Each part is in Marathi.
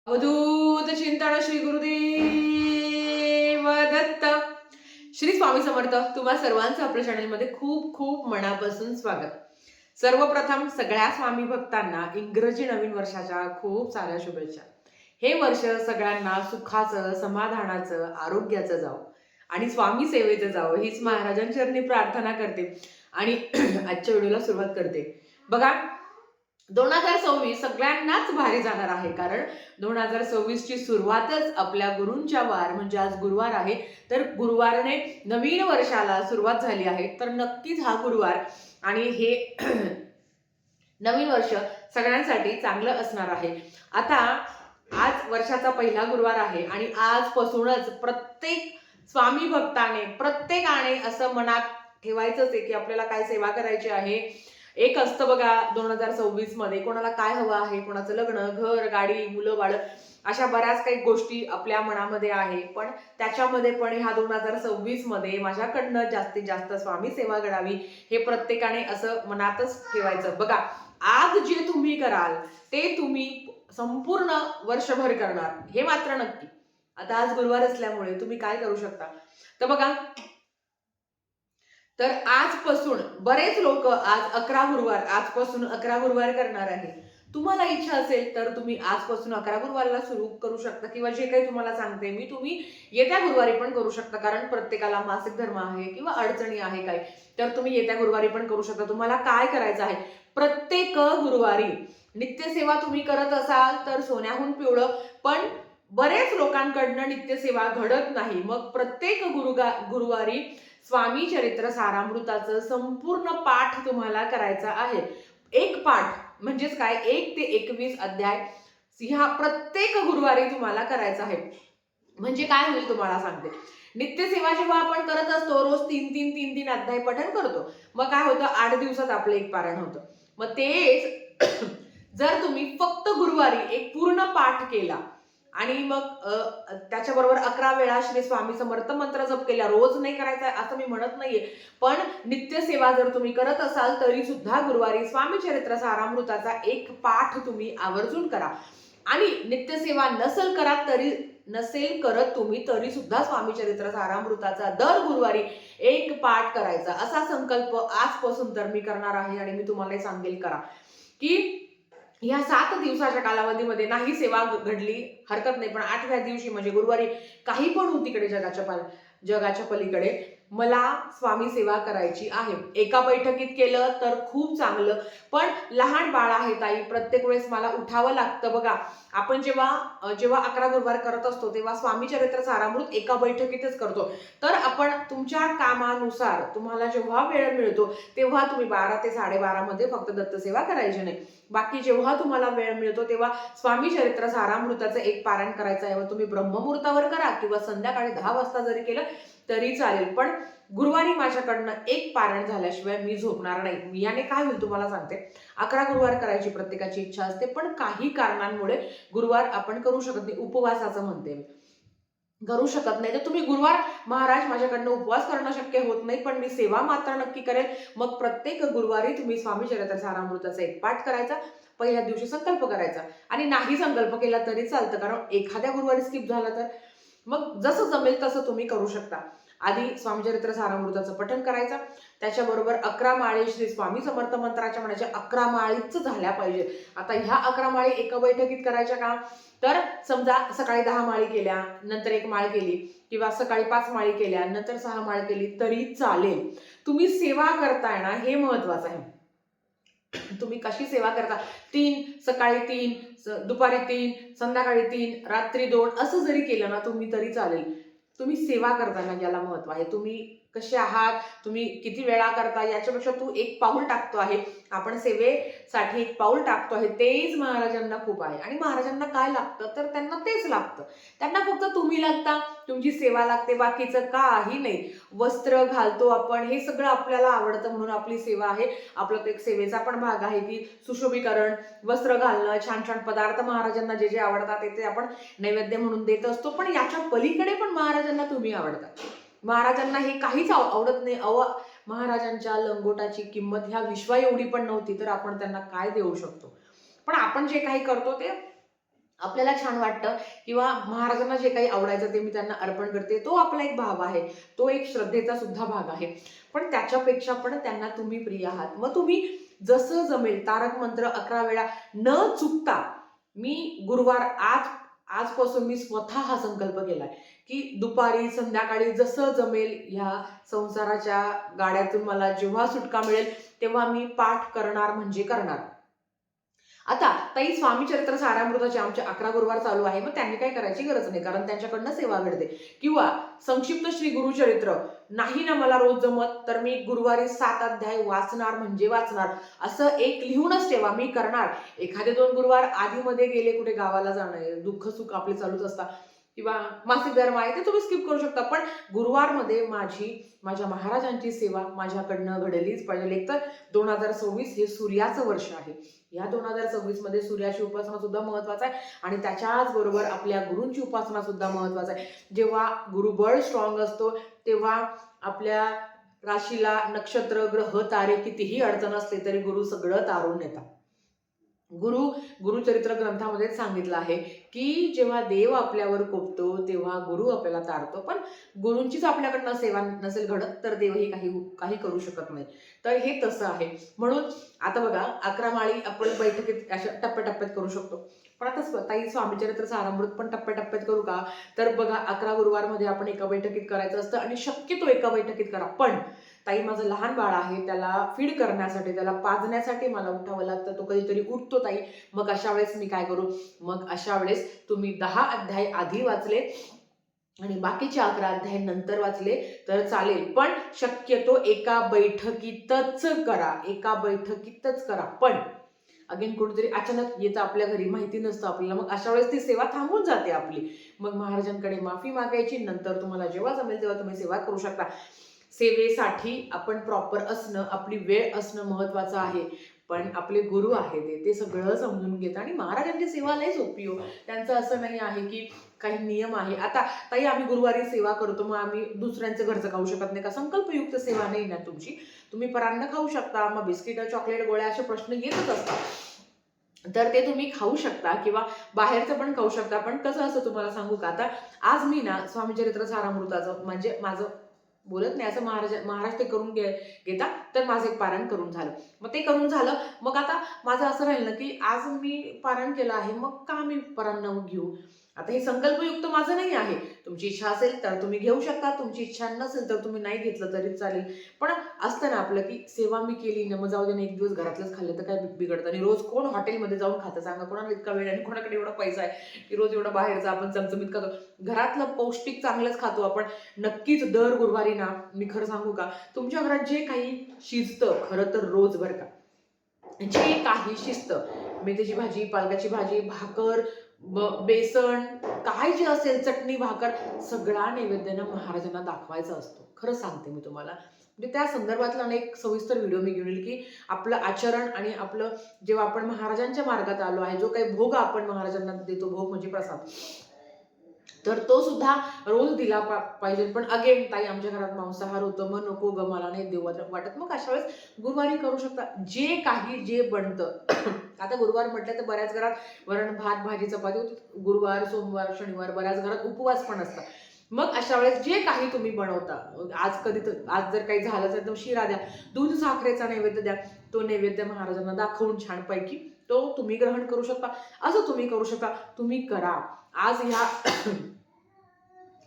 अवधूत चिंतन श्री गुरुदेव दत्त. श्री स्वामी समर्थ. तुम्हा सर्वांचं आपल्या चॅनलमध्ये खूप खूप मनापासून स्वागत. सर्वप्रथम सगळ्या स्वामी भक्तांना इंग्रजी नवीन वर्षाच्या खूप साऱ्या शुभेच्छा. हे वर्ष सगळ्यांना सुखाचं, समाधानाचं, आरोग्याचं जावं आणि स्वामी सेवेचं जावं हीच महाराजांचरणी प्रार्थना करते आणि आजच्या व्हिडिओला सुरुवात करते. बघा, 2026 सगळ्यांनाच भारी जाणार आहे, कारण 2026 ची सुरुवातच आपल्या गुरूंच्या वार म्हणजे आज गुरुवार आहे, तर गुरुवारने नवीन वर्षाला सुरुवात झाली आहे. तर नक्कीच हा गुरुवार आणि हे नवीन वर्ष सगळ्यांसाठी चांगलं असणार आहे. आता आज वर्षाचा पहिला गुरुवार आहे आणि आजपासूनच प्रत्येक स्वामी भक्ताने प्रत्येकाने असं मनात ठेवायचंच आहे की आपल्याला काय सेवा करायची आहे. एक असतं बघा 2026 मध्ये कोणाला काय हवं आहे, कोणाचं लग्न, घर, गाडी, मुलं बाळ, अशा बऱ्याच काही गोष्टी आपल्या मनामध्ये आहे. पण त्याच्यामध्ये पण ह्या 2026 मध्ये माझ्याकडनं जास्तीत जास्त स्वामी सेवा घडावी हे प्रत्येकाने असं मनातच ठेवायचं. बघा, आज जे तुम्ही कराल ते तुम्ही संपूर्ण वर्षभर करणार हे मात्र नक्की. आता आज गुरुवार असल्यामुळे तुम्ही काय करू शकता तर बघा, तर आजपासून बरेच लोक आजपासून 11 गुरुवार करणार आहे. तुम्हाला इच्छा असेल तर तुम्ही आजपासून 11 गुरुवारला सुरू करू शकता किंवा जे काही तुम्हाला सांगते मी तुम्ही येत्या गुरुवारी पण करू शकता, कारण प्रत्येकाला मासिक धर्म आहे किंवा अडचणी आहे काय, तर तुम्ही येत्या गुरुवारी पण करू शकता. तुम्हाला काय करायचं आहे, प्रत्येक गुरुवारी नित्यसेवा तुम्ही करत असाल तर सोन्याहून पिवळं, पण बरेच लोकांकडनं नित्यसेवा घडत नाही. मग प्रत्येक गुरुवारी स्वामी चरित्र सारामृताचं संपूर्ण पाठ तुम्हाला करायचा आहे. एक पाठ म्हणजेच काय, 1 ते 21 अध्याय ह्या प्रत्येक गुरुवारी तुम्हाला करायचा आहे. म्हणजे काय होईल तुम्हाला सांगते. नित्यसेवा जेव्हा आपण करत असतो रोज 3 अध्याय पठण करतो, मग काय होतं, 8 दिवसात आपलं एक पारायण होतं. मग तेच जर तुम्ही फक्त गुरुवारी एक पूर्ण पाठ केला आणि मग त्याच्याबरोबर 11 वेळा श्री स्वामी समर्थ मंत्र जप केला, रोज नाही करायचा असं मी म्हणत नाहीये, पण नित्यसेवा जर तुम्ही करत असाल तरी सुद्धा गुरुवारी स्वामी चरित्र सारामृताचा एक पाठ तुम्ही आवर्जून करा. आणि नित्यसेवा नसेल करत तुम्ही तरी सुद्धा स्वामी चरित्र सारामृताचा दर गुरुवारी एक पाठ करायचा, असा संकल्प आजपासून तर मी करणार आहे. आणि मी तुम्हाला सांगेल करा की या 7 दिवसाच्या कालावधीमध्ये नाही सेवा घडली हरकत नाही, पण 8व्या दिवशी म्हणजे गुरुवारी काही पण होती तिकडे जगाच्या पलीकडे मला स्वामी सेवा करायची आहे. एका बैठकीत केलं तर खूप चांगलं, पण लहान बाळ आहे ताई, प्रत्येक वेळेस मला उठावं लागतं. बघा, आपण जेव्हा 11 गुरुवार करत असतो तेव्हा स्वामी चरित्र सारामृत एका बैठकीतच करतो. तर आपण तुमच्या कामानुसार तुम्हाला जेव्हा वेळ मिळतो तेव्हा तुम्ही 12 ते 12:30 मध्ये फक्त दत्तसेवा करायची नाही. बाकी जेव्हा तुम्हाला वेळ मिळतो तेव्हा स्वामी चरित्र सारामृताचं एक पारायण करायचं आहे. तुम्ही ब्रह्ममुहूर्तावर करा किंवा संध्याकाळी 10 वाजता जरी केलं तरी चालेल, पण गुरुवारी माझ्याकडनं एक पारायण झाल्याशिवाय मी झोपणार नाही. याने काय होईल तुम्हाला सांगते, 11 गुरुवार करायची प्रत्येकाची इच्छा असते, पण काही कारणांमुळे गुरुवार आपण करू शकत नाही. उपवासाचं म्हणते मी, करू शकत नाही. तर तुम्ही गुरुवार, महाराज माझ्याकडनं उपवास करणं शक्य होत नाही पण मी सेवा मात्र नक्की करेल, मग प्रत्येक गुरुवारी तुम्ही स्वामी चरित्र सारामृताचा एक पाठ करायचा. पहिल्या दिवशी संकल्प करायचा आणि नाही संकल्प केला तरी चालतं, कारण एखाद्या गुरुवारी स्किप झाला तर मग जसं जमेल तसं तुम्ही करू शकता. आधी स्वामीचरित्र सारामृताचं पठण करायचं, त्याच्याबरोबर 11 माळी श्री स्वामी समर्थ मंत्राच्या म्हणायच्या. 11 माळीच झाल्या पाहिजे. आता ह्या 11 माळी एका बैठकीत करायच्या का, तर समजा सकाळी 10 माळी केल्या, नंतर 1 माळ केली, किंवा सकाळी 5 माळी केल्या, नंतर 6 माळ केली तरी चालेल. तुम्ही सेवा करताय ना, हे महत्वाचं आहे. तुम्ही कशी सेवा करता, 3 सकाळी 3 दुपारी 3 संध्याकाळी 3 रात्री 2 असं जरी केलं ना तुम्ही तरी चालेल. तुम्ही सेवा करताना याला महत्व आहे. तुम्ही कसे आहात, तुम्ही किती वेळा करता, याच्यापेक्षा तू एक पाऊल टाकतो आहे, आपण सेवेसाठी एक पाऊल टाकतो आहे, तेच महाराजांना खूप आहे. आणि महाराजांना काय लागतं, तर त्यांना तेच लागतं. त्यांना फक्त तुम्ही लागता, तुमची सेवा लागते, बाकीचं काही नाही. वस्त्र घालतो आपण, हे सगळं आपल्याला आवडतं म्हणून आपली सेवा आहे. आपलं एक सेवेचा पण भाग आहे की सुशोभीकरण, वस्त्र घालणं, छान छान पदार्थ महाराजांना जे जे आवडतात ते आपण नैवेद्य म्हणून देत असतो. पण याच्या पलीकडे पण महाराजांना तुम्ही आवडता. महाराजांना हे काहीच आवडत नाही. महाराजांच्या लंगोटाची किंमत ह्या विश्वा एवढी पण नव्हती, तर आपण त्यांना काय देऊ शकतो. पण आपण जे काही करतो ते आपल्याला छान वाटतं किंवा महाराजांना जे काही आवडायचं ते मी त्यांना अर्पण करते. तो आपला एक भाव आहे. तो एक श्रद्धेचा सुद्धा भाग आहे. पण त्याच्यापेक्षा पण त्यांना तुम्ही प्रिय आहात. मग तुम्ही जसं जमेल तारक मंत्र 11 वेळा न चुकता मी गुरुवार आजपासून मी स्वतः हा संकल्प केलाय, की दुपारी, संध्याकाळी जसं जमेल ह्या संसाराच्या गाड्यातून मला जेव्हा सुटका मिळेल, तेव्हा मी पाठ करणार म्हणजे करणार. आता ताई स्वामी चरित्र सारामृताचे आमचे 11 गुरुवार चालू आहे. मग त्यांनी काही करायची गरज नाही, कारण त्यांच्याकडनं सेवा घडते. किंवा संक्षिप्त श्री गुरुचरित्र नाही ना मला रोज जमत, तर मी गुरुवारी 7 अध्याय वाचणार म्हणजे वाचणार. असं एक लिहूनच ठेवा, मी करणार. एखादे 2 गुरुवार आधीमध्ये गेले, कुठे गावाला जाणं, दुःख सुख आपले चालूच असतात किंवा मासिक धर्म आहे ते तुम्ही स्किप करू शकता. पण गुरुवारमध्ये माझ्या महाराजांची सेवा माझ्याकडनं घडलीच पाहिजे. एक तर 2026 हे सूर्याचं वर्ष आहे. या 2026 मध्ये सूर्याची उपासना सुद्धा महत्वाचा आहे आणि त्याच्याच बरोबर आपल्या गुरूंची उपासना सुद्धा महत्वाचा आहे. जेव्हा गुरुबळ स्ट्रॉंग असतो तेव्हा आपल्या राशीला नक्षत्र, ग्रह, तारे कितीही अडचण असले तरी गुरु सगळं तारून येतात. गुरुचरित्र ग्रंथामध्ये सांगितलं आहे की जेव्हा देव आपल्यावर कोपतो तेव्हा गुरु आपल्याला तारतो. पण गुरूंचीच आपल्याकडनं सेवा नसेल घडत तर देवही काही करू शकत नाही. तर हे तसं आहे. म्हणून आता बघा 11 माळी आपण बैठकीत अशा टप्प्याटप्प्यात करू शकतो. पण आता स्वतःही स्वामीचरित्र सारामृत पण टप्प्याटप्प्यात करू का? तर बघा 11 गुरुवारमध्ये आपण एका बैठकीत करायचं असतं आणि शक्यतो एका बैठकीत करा. पण ताई माझं लहान बाळ आहे, त्याला फीड करण्यासाठी, त्याला पाजण्यासाठी मला उठावं लागतं. तो कधीतरी उठतो ताई. मग अशा वेळेस मी काय करू? मग अशा वेळेस तुम्ही 10 अध्याय आधी वाचले आणि बाकीचे 11 अध्याय नंतर वाचले तर चालेल. पण शक्यतो एका बैठकीतच करा. एका बैठकीतच करा. पण अगेन कुठेतरी अचानक येतं आपल्या घरी, माहिती नसतं आपल्याला. मग अशा वेळेस ती सेवा थांबून जाते आपली. मग महाराजांकडे माफी मागायची. नंतर तुम्हाला जेव्हा जमेल तेव्हा तुम्ही सेवा करू शकता. सेवेसाठी आपण प्रॉपर असणं, आपली वेळ असणं महत्वाचं आहे. पण आपले गुरु आहेत ते सगळं समजून घेतात आणि महाराजांची सेवा लय सोपी हो. त्यांचं असं नाही आहे की काही नियम आहे. आता ताई आम्ही गुरुवारी सेवा करतो, मग आम्ही दुसऱ्यांचं घरचं खाऊ शकत नाही का? संकल्पयुक्त सेवा नाही ना तुमची. तुम्ही परान्न खाऊ शकता, मग बिस्किट, चॉकलेट, गोळ्या असे प्रश्न येतच असतात. तर ते तुम्ही खाऊ शकता किंवा बाहेरचं पण खाऊ शकता. पण कसं असं तुम्हाला सांगू का? आता आज मी ना स्वामीचरित्र सारामृताचं म्हणजे माझं बोलत नाही असं महाराज ते करून घेतात, तर माझं एक पारायण करून झालं. मग ते करून झालं. मग आता माझं असं राहील ना की आज मी पारायण केलं आहे, मग का मी पारायण न घेऊ? आता हे संकल्पयुक्त माझं नाही आहे. तुमची इच्छा असेल तर तुम्ही घेऊ शकता, तुमची इच्छा नसेल तर तुम्ही नाही घेतलं तरी चालेल. पण असतं ना आपलं की सेवा मी केली ना, मग जाऊ दे ना, एक दिवस घरातलंच खाल्लं तर काय बिघडतं. आणि रोज कोण हॉटेलमध्ये जाऊन खातं सांगा? कोणाला इतका वेळ आणि कोणाकडे एवढा पैसा आहे की रोज एवढं बाहेरचं आपण चमचमीत खातो? घरातलं पौष्टिक चांगलंच खातो आपण. नक्कीच दर गुरुवारी ना, मी खरं सांगू का, तुमच्या घरात जे काही शिजतं, खरं तर रोज बरं का, जे काही शिस्त, मेथीची भाजी, पालकाची भाजी, भाकर, बेसन, काय जे असेल, चटणी, भाकर, सगळा नैवेद्यानं महाराजांना दाखवायचा असतो. खरं सांगते मी तुम्हाला. म्हणजे त्या संदर्भातला एक सविस्तर व्हिडिओ मी घेऊन येईल की आपलं आचरण आणि आपलं जेव्हा आपण महाराजांच्या मार्गात आलो आहे, जो काही भोग आपण महाराजांना देतो, भोग म्हणजे प्रसाद, तर तो सुद्धा रोज दिला पाहिजे. पण अगेन ताई आमच्या घरात मांसाहार होतं, मग नको ग, मला नाही देऊ वाटत. मग अशा वेळेस गुरुवारी करू शकता. जे काही जे बनतं आता गुरुवार म्हटलं तर बऱ्याच घरात वरण भात भाजी चपाती होती. गुरुवार, सोमवार, शनिवार बऱ्याच घरात उपवास पण असतात. मग अशा वेळेस जे काही तुम्ही बनवता, आज जर काही झालं तर शिरा द्या, दूध साखरेचा नैवेद्य द्या. तो नैवेद्य महाराजांना दाखवून छानपैकी तो तुम्ही ग्रहण करू शकता. असं तुम्ही करू शकता. तुम्ही करा. आज ह्या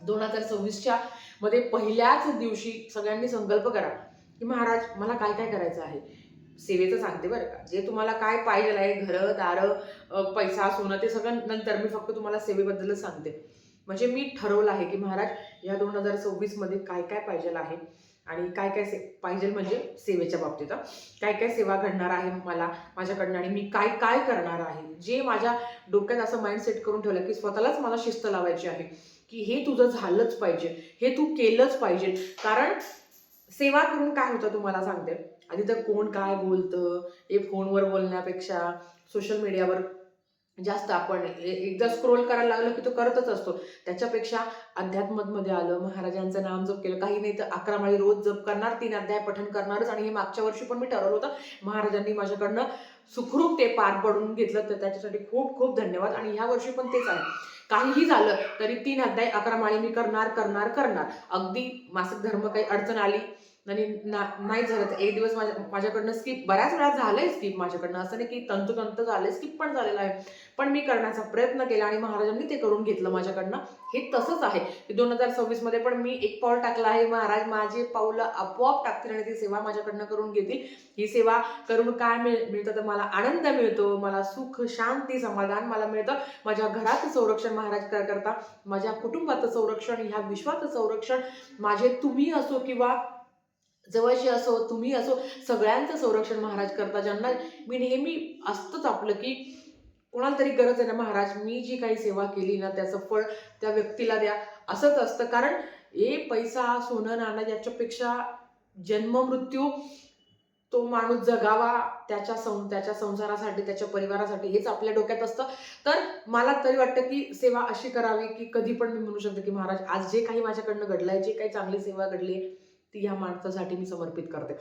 2026च्या मध्ये पहिल्याच दिवशी सगळ्यांनी संकल्प करा की महाराज मला काय काय करायचं आहे. सेवेचं सांगते बरं का, जे तुम्हाला काय पाहिजे आहे, घर दार, पैसा, सोनं, ते सगळं नंतर. मी फक्त तुम्हाला सेवेबद्दलच सांगते. म्हणजे मी ठरवलं आहे की महाराज या 2026 मध्ये काय काय पाहिजे आहे आणि काय काय पाहिजे म्हणजे सेवेच्या बाबतीत काय काय सेवा घडणार आहे मला माझ्याकडनं आणि मी काय काय करणार आहे. जे माझ्या डोक्यात असं माइंड सेट करून ठेवलं की स्वतःलाच मला शिस्त लावायची आहे की हे तुझं झालंच पाहिजे, हे तू केलंच पाहिजे. कारण सेवा करून काय होतं तुम्हाला सांगते. आधी तर कोण काय बोलतं हे फोनवर बोलण्यापेक्षा सोशल मीडियावर जास्त आपण एकदा स्क्रोल करायला लागलो की तो करतच असतो. त्याच्यापेक्षा अध्यात्ममध्ये आलं, महाराजांचं नाम जप केलं, काही नाही तर 11 माळी रोज जप करणार, 3 अध्याय पठण करणारच. आणि हे मागच्या वर्षी पण मी ठरवलं होतं. महाराजांनी माझ्याकडनं सुखरूप ते पार पडून घेतलं, तर त्याच्यासाठी खूप खूप धन्यवाद. आणि ह्या वर्षी पण तेच आहे, काहीही झालं तरी 3 अध्याय 11 माळी मी करणार करणार करणार. अगदी मासिक धर्म काही अडचण आली आणि नाही झालं तर एक दिवस माझ्याकडनं स्किप बऱ्याच वेळा झालंय, स्किप माझ्याकडनं, असं नाही की तंतोतंत झालंय, स्किप पण झालेलं आहे, पण मी करण्याचा प्रयत्न केला आणि महाराजांनी ते करून घेतलं माझ्याकडनं. हे तसंच आहे की 2026 मध्ये पण मी एक पाऊल टाकलं आहे, महाराज माझे पाऊलं आपोआप टाकतील आणि ती सेवा माझ्याकडनं करून घेतील. ही सेवा करून काय मिळतं तर मला आनंद मिळतो, मला सुख शांती समाधान मला मिळतं. माझ्या घराचं संरक्षण महाराज करता, माझ्या कुटुंबाचं संरक्षण, ह्या विश्वाचं संरक्षण, माझे तुम्ही असो किंवा जवळचे असो, तुम्ही असो, सगळ्यांचं संरक्षण महाराज करता. ज्यांना मी नेहमी असतंच आपलं की कोणाला तरी गरज आहे ना महाराज, मी जी काही सेवा केली ना त्याचं फळ त्या व्यक्तीला द्या, असंच असतं. कारण पैसा सोनं नाणं याच्यापेक्षा जन्म मृत्यू तो माणूस जगावा, त्याच्या संसारासाठी, त्याच्या परिवारासाठी, हेच आपल्या डोक्यात असतं. तर मला तरी वाटतं की सेवा अशी करावी की कधी पण मी म्हणू शकते की महाराज आज जे काही माझ्याकडनं घडलंय, जे काही चांगली सेवा घडली ती ह्या माणसासाठी मी समर्पित करते.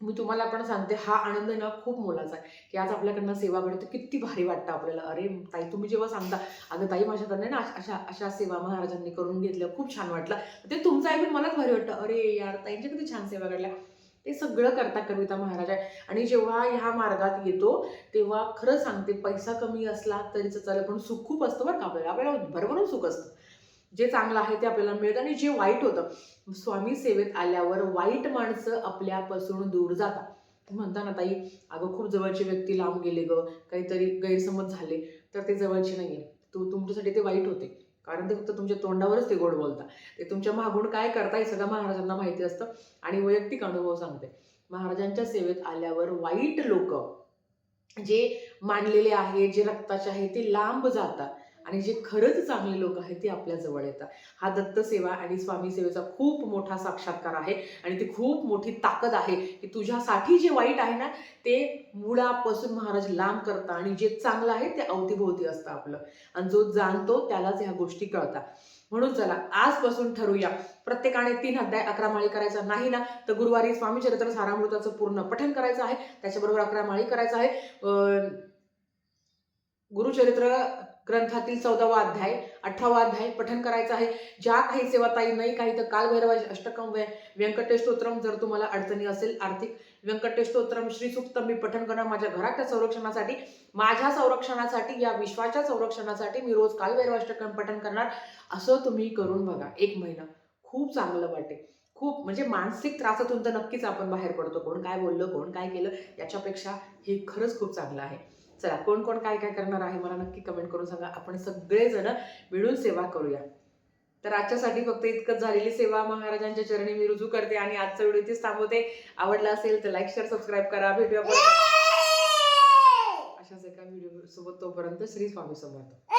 मी तुम्हाला पण सांगते, हा आनंद ना खूप मोलाचा आहे की आज आपल्याकडनं सेवा घडते, किती भारी वाटतं आपल्याला. अरे ताई, तुम्ही जेव्हा सांगता अगं ताई माझ्याकडनं ना अशा अशा सेवा महाराजांनी करून घेतल्या, खूप छान वाटलं, ते तुमचं ऐकून मलाच भारी वाटतं. अरे यार, ताईंच्या किती छान सेवा घडल्या. ते सगळं करता कविता महाराज आहे. आणि जेव्हा ह्या मार्गात येतो तेव्हा खरं सांगते, पैसा कमी असला तरीच चालेल, पण सुख खूप असतं बरं का आपल्याला भरभरून सुख असतं. जे चांगलं आहे ते आपल्याला मिळतं आणि जे वाईट होतं, स्वामी सेवेत आल्यावर वाईट माणसं आपल्यापासून दूर जातात. म्हणता ना ताई, अगं खूप जवळचे व्यक्ती लांब गेले ग, काहीतरी गैरसमज झाले, तर ते जवळचे नाहीये, तुमच्यासाठी ते वाईट होते. कारण ते फक्त तुमच्या तोंडावरच ते गोड बोलतात, ते तुमच्या मागून काय करता हे सगळं महाराजांना माहिती असतं. आणि वैयक्तिक अनुभव सांगते, महाराजांच्या सेवेत आल्यावर वाईट लोक जे मानलेले आहेत, जे रक्ताचे आहेत, ते लांब जातात आणि जे खरंच चांगले लोक आहेत ते आपल्या जवळ येतात. हा दत्त सेवा आणि स्वामी सेवेचा खूप मोठा साक्षात्कार आहे आणि ती खूप मोठी ताकद आहे की तुझ्यासाठी जे वाईट आहे ना ते मुळापासून महाराज लांब करता आणि जे चांगलं आहे ते अवतीभोवती असतं आपलं. आणि जो जाणतो त्यालाच ह्या गोष्टी कळतात. म्हणून चला आजपासून ठरूया, प्रत्येकाने 3 अध्याय 11 माळी करायचा नाही ना, तर गुरुवारी स्वामी चरित्र सारामृताचं पूर्ण पठण करायचं आहे, त्याच्याबरोबर 11 माळी करायचं आहे. गुरुचरित्र ग्रंथातील 14वा अध्याय 18वा अध्याय पठण करायचं आहे. ज्या काही सेवाताई नाही काही तर कालभैरव अष्टकम व्यंकटेश स्तोत्रम, जर तुम्हाला अडचणी असेल आर्थिक, व्यंकटेश स्तोत्रम श्री सूक्तम मी पठण करणार माझ्या घराच्या संरक्षणासाठी, माझ्या संरक्षणासाठी, या विश्वाच्या संरक्षणासाठी मी रोज कालभैरव अष्टकम पठण करणार. असं तुम्ही करून बघा 1 महिना, खूप चांगलं वाटेल. खूप म्हणजे मानसिक त्रासातून तर नक्कीच आपण बाहेर पडतो. कोण काय बोललं, कोण काय केलं याच्यापेक्षा हे खरंच खूप चांगलं आहे. चला, कोण कोण काय काय करणार आहे मला नक्की कमेंट करून सांगा. आपण सगळेजण मिळून सेवा करूया. तर आजच्यासाठी फक्त इतकंच. झालेली सेवा महाराजांच्या चरणी मी रुजू करते आणि आजचा व्हिडिओ इथेच थांबवते. आवडला असेल तर लाईक शेअर सबस्क्राईब करा. भेटूया अशाच एका व्हिडिओ सोबत. तोपर्यंत श्री स्वामी समर्थ.